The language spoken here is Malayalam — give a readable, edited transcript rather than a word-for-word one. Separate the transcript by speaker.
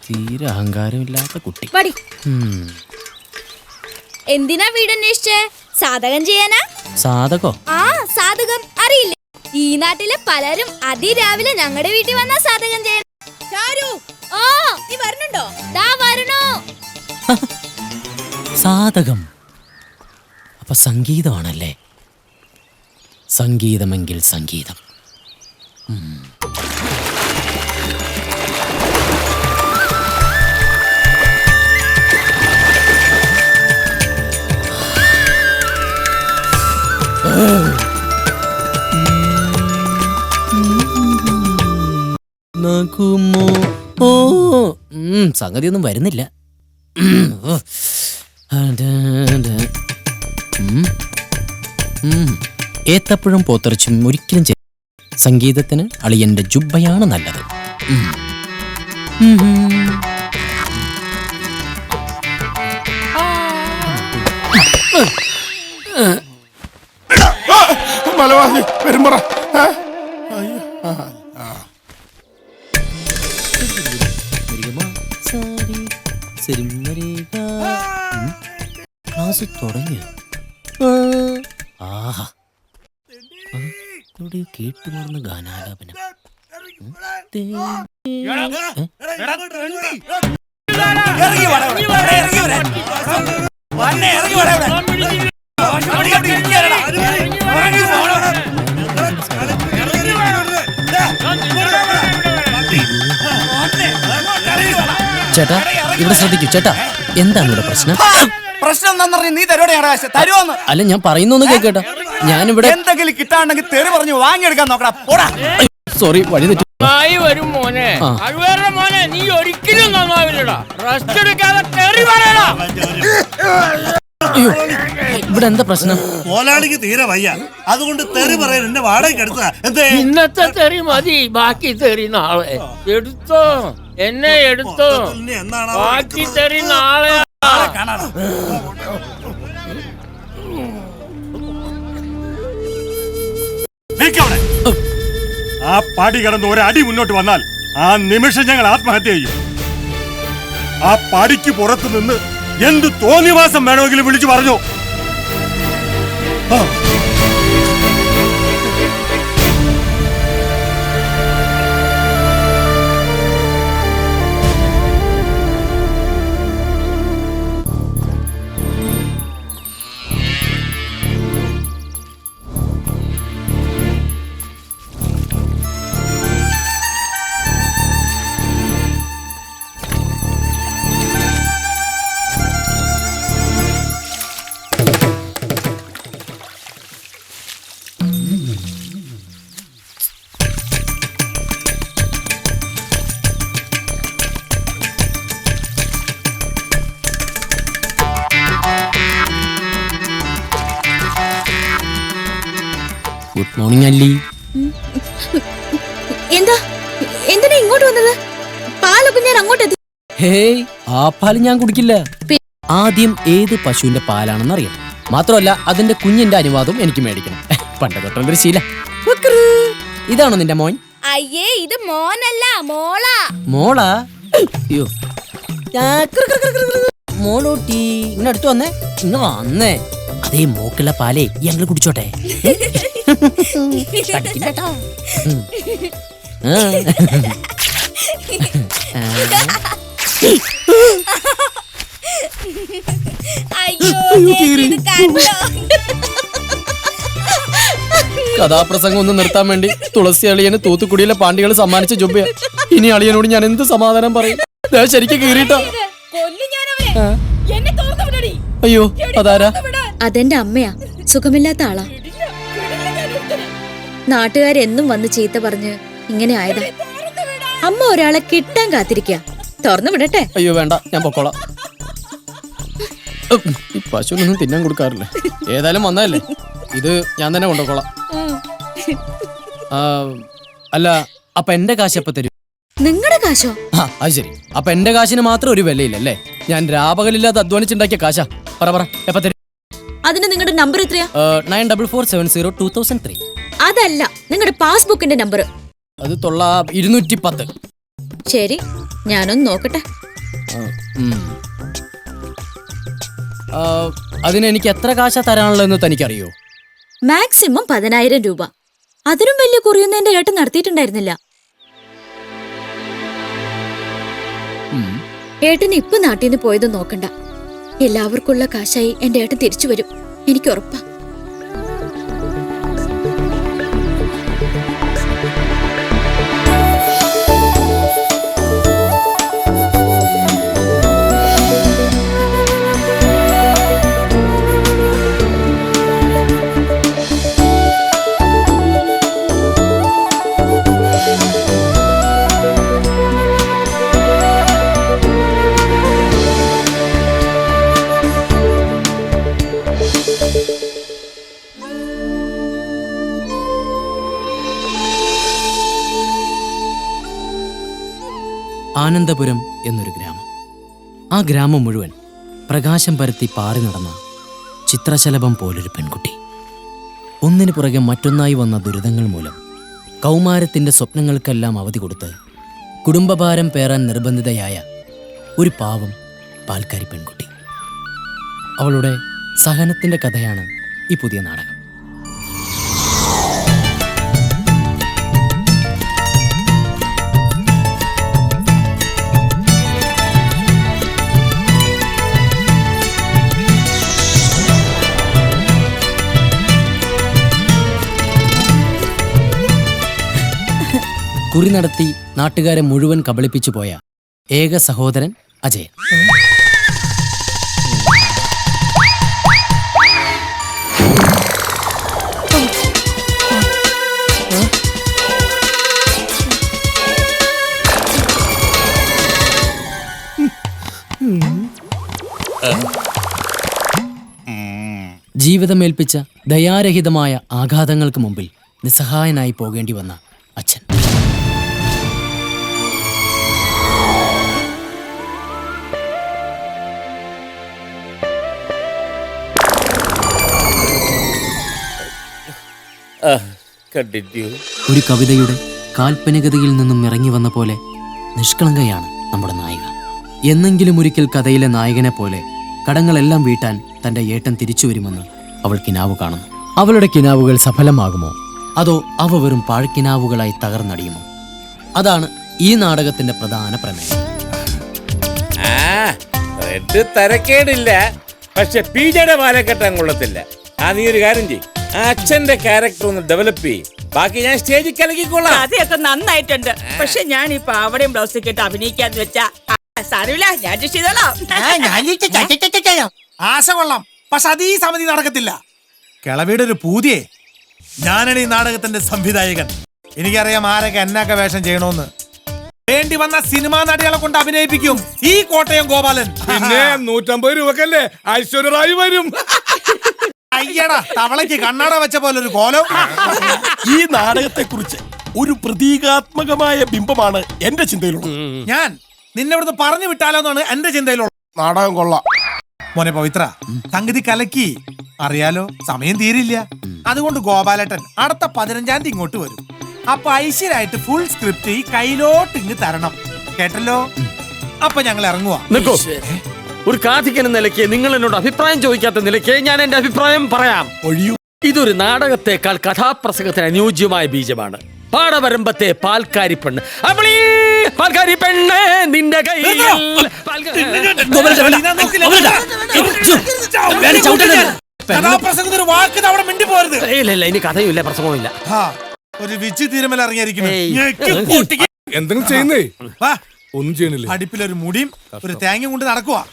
Speaker 1: തീരെ അഹങ്കാരമില്ലാത്ത കുട്ടി.
Speaker 2: എന്തിനാ വീടന്വേഷിച്ചേ? സാധകം ചെയ്യാനാ?
Speaker 1: സാധകോ?
Speaker 2: ആ, സാധകം അറിയില്ലേ? ഈ നാട്ടിലെ പലരും അതിരാവിലെ ഞങ്ങളുടെ വീട്ടിൽ വന്നാ സാധകം ചെയ്യാൻ. ഓ, നീ വരുന്നുണ്ടോ? ദാ വരണോ.
Speaker 1: സാധകം അപ്പൊ സംഗീതമാണല്ലേ? സംഗീതമെങ്കിൽ സംഗീതം. ഓ, സംഗതിയൊന്നും വരുന്നില്ല. ഏത്തപ്പഴം പോത്തിറച്ചും ഒരിക്കലും സംഗീതത്തിന് അളിയന്റെ ജുബ്ബയാണ് നല്ലത്.
Speaker 3: മലവാസി പെരുമ്പറ
Speaker 1: ക്ലാസ് തുടങ്ങിയ ആഹാ, കേട്ടുമാറുന്ന ഗാനാലാപനം. ചേട്ടാ, ഇവിടെ ശ്രദ്ധിക്കൂ ചേട്ടാ. എന്താണ് ഇവിടെ പ്രശ്നം?
Speaker 4: പ്രശ്നം എന്താന്ന് പറഞ്ഞ നീ തരുവാണ് തരുവോന്ന്?
Speaker 1: അല്ല, ഞാൻ പറയുന്നൊന്ന് കേട്ടോ. ഞാനിവിടെ
Speaker 4: എന്തെങ്കിലും കിട്ടാണ്ടെങ്കിൽ തെറി പറഞ്ഞു വാങ്ങിയെടുക്കാൻ നോക്കടാ. പോടാ.
Speaker 1: സോറി, വഴി തെറ്റി.
Speaker 5: വരും മോനെ. കഴിവേറെ മോനെ, നീ ഒരിക്കലും നന്നാവില്ലടാ. റെസ്റ്റ് എടുക്കാതെ തെറി പറയടാ.
Speaker 1: അയ്യോ, ഇവിടെ എന്താ പ്രശ്നം?
Speaker 6: മോലാളിക്ക് തീരെ വയ്യ, അതുകൊണ്ട് തെറി പറയാൻ എന്നെ വാടകയ്ക്ക് എടുത്തതാ.
Speaker 5: ഇന്നത്തെ തെറി മതി, ബാക്കി തെറി നാളെ. എടുത്തോ, എന്നെ എടുത്തോ. ബാക്കി തെറി നാളെ
Speaker 6: കാണാം.
Speaker 3: ആ പാടി കടന്ന് ഒരടി മുന്നോട്ട് വന്നാൽ ആ നിമിഷം ഞങ്ങൾ ആത്മഹത്യ ചെയ്യും. ആ പാടിക്ക് പുറത്തു നിന്ന് എന്ത് തോന്നിവാസം വേണമെങ്കിലും വിളിച്ചു പറഞ്ഞു.
Speaker 1: ഗുഡ് മോർണിംഗ് അല്ലി.
Speaker 2: എന്തിനാ ഇങ്ങോട്ട് വന്നത്? പാലൊക്കെ ഞാൻ അങ്ങോട്ട്.
Speaker 1: ഹേയ്, ആ പാല് ഞാൻ കുടിക്കില്ല. ആദ്യം ഏത് പശുവിന്റെ പാലാണെന്ന് അറിയണം. മാത്രമല്ല അതിന്റെ കുഞ്ഞിന്റെ അനുവാദം എനിക്ക് മേടിക്കണം. പണ്ട് തൊട്ടുള്ളൊരു ശീല. ഇതാണോ നിന്റെ മോൻ?
Speaker 2: അയ്യേ, ഇത് മോനല്ല, മോളാ.
Speaker 1: മോളാ? അയ്യോ, മോളൂട്ടി ഇങ്ങനെ അടുത്ത് വന്നേ. ഇങ്ങ വന്നേ. അതേ മോക്കുള്ള പാലേ ഞങ്ങൾ കുടിച്ചോട്ടെ. കഥാപ്രസംഗം ഒന്ന് നിർത്താൻ വേണ്ടി തുളസി അളിയന് തൂത്തുക്കുടിയിലെ പാണ്ടികൾ സമ്മാനിച്ച ജുബ്ബ. ഇനി അളിയനോട് ഞാൻ എന്ത് സമാധാനം പറയും? ശരിക്കും കീറിട്ടോ. അയ്യോ, അതാരാ?
Speaker 2: അതെന്റെ അമ്മയാ. സുഖമില്ലാത്ത ആളാ. നാട്ടുകാരെന്നും വന്ന് ചീത്ത പറഞ്ഞ് ഇങ്ങനെ ആയതാ. അമ്മ ഒരാളെ കിട്ടാൻ കാത്തിരിക്കുക. തുറന്നു വിടട്ടെ?
Speaker 1: അയ്യോ വേണ്ട, ഞാൻ പൊക്കോളാം. ഈ പശുവിനൊന്നും തിന്നാൻ കൊടുക്കാറില്ല. ഏതായാലും വന്നതല്ലേ, ഇത് ഞാൻ തന്നെ കൊണ്ടുപോക്കോളാം. അല്ല, അപ്പൊ എന്റെ കാശ് എപ്പ തരും?
Speaker 2: നിങ്ങളുടെ കാശോ?
Speaker 1: അത് ശരി. അപ്പൊ എന്റെ കാശിന് മാത്രം ഒരു വിലയില്ലല്ലേ? ഞാൻ രാപകലില്ലാതെ അധ്വാനിച്ചുണ്ടാക്കിയ കാശാ. പറ എപ്പ തരും?
Speaker 2: അതിന് നിങ്ങളുടെ നമ്പർ എത്രയാ?
Speaker 1: 9447022003.
Speaker 2: അതല്ല, നിങ്ങളുടെ പാസ്ബുക്കിന്റെ നമ്പർ.
Speaker 1: അത് 210.
Speaker 2: ശരി, ഞാനൊന്ന് നോക്കട്ടെ.
Speaker 1: ഉം. ആ, അതിന് എനിക്ക് എത്ര കാശ തരാനുള്ളതെന്ന് തനിക്കറിയോ?
Speaker 2: മാക്സിമം 10,000 രൂപ. അതിനും വലിയ കുറിയൊന്നും എന്റെ ഏട്ടൻ നടത്തിയിട്ടുണ്ടായിരുന്നില്ല.
Speaker 1: ഉം.
Speaker 2: ഏട്ടന് ഇപ്പൊ നാട്ടിൽ നിന്ന് പോയത് നോക്കണ്ട. എല്ലാവർക്കുള്ള കാശായി എന്റെ ഏട്ടൻ തിരിച്ചു വരും, എനിക്ക് ഉറപ്പാ.
Speaker 1: ആനന്ദപുരം എന്നൊരു ഗ്രാമം. ആ ഗ്രാമം മുഴുവൻ പ്രകാശം പരത്തി പാറി നടന്ന ചിത്രശലഭം പോലൊരു പെൺകുട്ടി. ഒന്നിനു പുറകെ മറ്റൊന്നായി വന്ന ദുരിതങ്ങൾ മൂലം കൗമാരത്തിൻ്റെ സ്വപ്നങ്ങൾക്കെല്ലാം അവധി കൊടുത്ത് കുടുംബഭാരം പേറാൻ നിർബന്ധിതയായ ഒരു പാവം പാൽക്കാരി പെൺകുട്ടി. അവളുടെ സഹനത്തിൻ്റെ കഥയാണ് ഈ പുതിയ നാടകം. കുറി നടത്തി നാട്ടുകാരെ മുഴുവൻ കബളിപ്പിച്ചു പോയ ഏക സഹോദരൻ അജയൻ. ജീവിതമേൽപ്പിച്ച ദയാരഹിതമായ ആഘാതങ്ങൾക്ക് മുമ്പിൽ നിസ്സഹായനായി പോകേണ്ടി വന്ന അച്ഛൻ. ഒരു കവിതയുടെ കാൽപ്പനികതയിൽ നിന്നും ഇറങ്ങി വന്ന പോലെ നിഷ്കളങ്കയാണ് നമ്മുടെ നായിക. എന്നെങ്കിലും ഒരിക്കൽ കഥയിലെ നായകനെ പോലെ കടങ്ങളെല്ലാം വീട്ടാൻ തൻ്റെ ഏട്ടൻ തിരിച്ചു വരുമെന്ന് അവൾ കിനാവ് കാണുന്നു. അവളുടെ കിനാവുകൾ സഫലമാകുമോ അതോ അവ വെറും പാഴ്ക്കിനാവുകളായി തകർന്നടിയുമോ? അതാണ് ഈ നാടകത്തിന്റെ പ്രധാന പ്രമേയം.
Speaker 5: തരക്കേടില്ല, പക്ഷെ പീജയുടെ മാലക്കെട്ടാൻ കൊള്ളത്തില്ല. നീ ഒരു കാര്യം ചെയ്യും, അച്ഛന്റെ ക്യാരക്ടർ ഒന്ന് ഡെവലപ്പ് ചെയ്യും, ബാക്കി ഞാൻ സ്റ്റേജിൽ കലക്കിക്കൊള്ളാം.
Speaker 7: അതൊക്കെ നന്നായിട്ടുണ്ട്. പക്ഷെ ഞാൻ ഇപ്പൊ അവിടെയും ബ്ലൗസ് കിട്ട് അഭിനയിക്കാന്ന് വെച്ചാ സാരമില്ല, ഞാൻ അഡ്ജസ്റ്റ് ചെയ്തോളാം.
Speaker 6: ആശ കൊള്ളാം, പക്ഷെ അത് ഈ സമിതി നടക്കത്തില്ല. കിളവിയുടെ ഒരു പൂതിയെ. ഞാനാണ് ഈ നാടകത്തിന്റെ സംവിധായകൻ. എനിക്കറിയാം ആരൊക്കെ എന്നൊക്കെ വേഷം ചെയ്യണോന്ന്. വേണ്ടി വന്ന സിനിമാ നടികളെ കൊണ്ട് അഭിനയിപ്പിക്കും. ഈ കോട്ടയം ഗോപാലൻ
Speaker 3: പിന്നെ 150 രൂപക്കല്ലേ ഐശ്വര്യറായി വരും.
Speaker 6: അയ്യടാ, തവളയ്ക്ക് കണ്ണാട വെച്ച പോലെ ഒരു കോലം.
Speaker 3: ഈ നാടകത്തെ കുറിച്ച് ഒരു പ്രതീകാത്മകമായ ബിംബമാണ് എന്റെ ചിന്തയിലുള്ളത്.
Speaker 6: ഞാൻ നിന്നെ ഇവിടുന്ന് പറഞ്ഞു വിട്ടാലോന്നാണ് എന്റെ ചിന്തയിലുള്ളത്.
Speaker 3: നാടകം കൊള്ളാം
Speaker 6: മോനെ പവിത്ര, സംഗതി കലക്കി. അറിയാലോ, സമയം തീരില്ല. അതുകൊണ്ട് ഗോപാലേട്ടൻ അടുത്ത 15-ാം തീയതി ഇങ്ങോട്ട് വരും. അപ്പൊ ഐശ്വര്യമായിട്ട് ഫുൾ സ്ക്രിപ്റ്റ് ഈ കയ്യിലോട്ട് ഇങ്ങ് തരണം. കേട്ടല്ലോ? അപ്പൊ ഞങ്ങൾ ഇറങ്ങുവാ.
Speaker 8: ഒരു കാഥികൻ എന്ന നിലയ്ക്ക് നിങ്ങൾ എന്നോട് അഭിപ്രായം ചോദിക്കാത്ത നിലയ്ക്ക് ഞാൻ എന്റെ അഭിപ്രായം പറയാം. ഇതൊരു നാടകത്തെക്കാൾ കഥാപ്രസംഗത്തിന് അനുയോജ്യമായ ബീജമാണ്. പാടവരമ്പത്തെ പാൽക്കാരി പെണ്ണ്, പാൽക്കാരി പെണ്ണ് നിന്റെ കയ്യിൽ.
Speaker 6: കഥാപ്രസംഗത്തിന് ഒരു വാക്ക് അവിടെ മിണ്ടി പോരുത്.
Speaker 8: ഇല്ല, ഇനി കഥയുമില്ല, പ്രസംഗവും ഇല്ല.
Speaker 6: ഒരു വിച്ച് തീരുമല ഇറങ്ങിയിരിക്കുന്നു.
Speaker 3: എന്തെങ്കിലും ചെയ്യുന്നേ? ഒന്നും ചെയ്യണില്ല.
Speaker 6: അടുപ്പിലൊരു മുടിയും ഒരു തേങ്ങ കൊണ്ട് നടക്കുവാ.